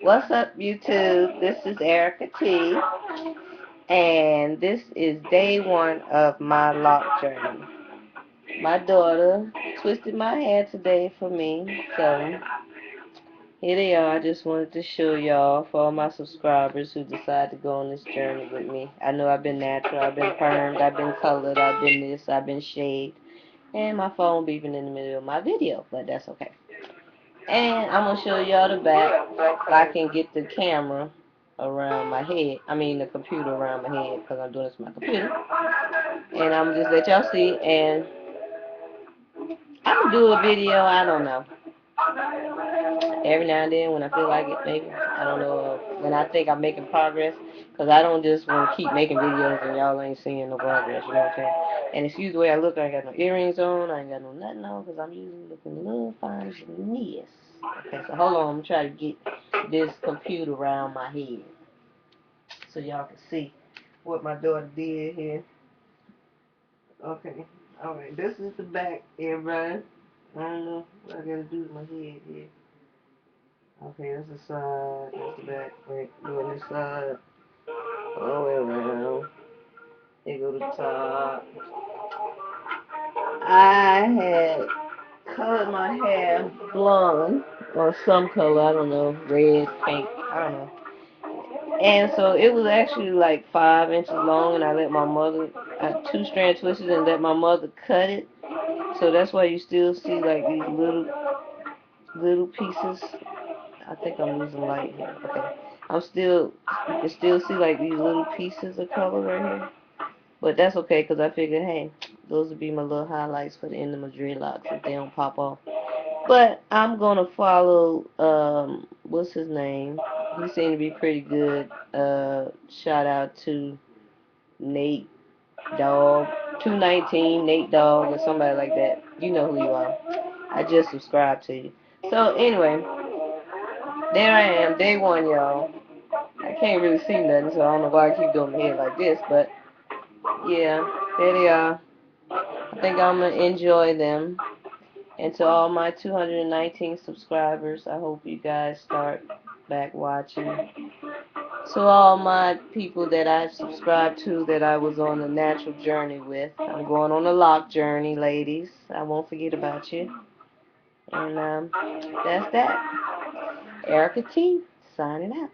What's up, YouTube? This is Erica T, and this is day one of my lock journey. My daughter twisted my hair today for me, so here they are. I just wanted to show y'all for all my subscribers who decide to go on this journey with me. I know I've been natural, I've been permed, I've been colored, I've been this, I've been shaved, and my phone beeping in the middle of my video, but that's okay. And I'm going to show y'all the back if I can get the camera around my head. I mean the computer around my head because I'm doing this with my computer. And I'm going to just let y'all see. And I'm going to do a video, I don't know. Every now and then when I feel like it, maybe. I don't know when I think I'm making progress. Because I don't just want to keep making videos and y'all ain't seeing no progress, you know what I'm saying? And excuse the way I look, I ain't got no earrings on, I ain't got no nothing on because I'm usually looking a little fine as this. Okay, so hold on, I'm trying to get this computer around my head so y'all can see what my daughter did here. Okay, alright, this is the back, everybody. I don't know what I gotta do with my head here. Okay, that's the side, that's the back. Wait, doing this side, all the way around. They go to the top. I had colored my hair blonde or some color, I don't know, red, pink, I don't know. And so it was actually like 5 inches long, and I let my mother, two strand twisted and let my mother cut it. So that's why you still see like these little pieces. I think I'm losing light here. Okay, you can still see like these little pieces of color right here. But that's okay, because I figured, hey, those would be my little highlights for the end of my dreadlocks if they don't pop off. But I'm going to follow, what's his name? He seemed to be pretty good. Shout out to Nate Dogg, 219, Nate Dogg, or somebody like that. You know who you are. I just subscribed to you. So, anyway, there I am, day one, y'all. I can't really see nothing, so I don't know why I keep doing my head like this, but, yeah, there they are. I think I'm going to enjoy them. And to all my 219 subscribers, I hope you guys start back watching. To all my people that I've subscribed to that I was on a natural journey with, I'm going on a lock journey, ladies. I won't forget about you. And that's that. Erica T, signing out.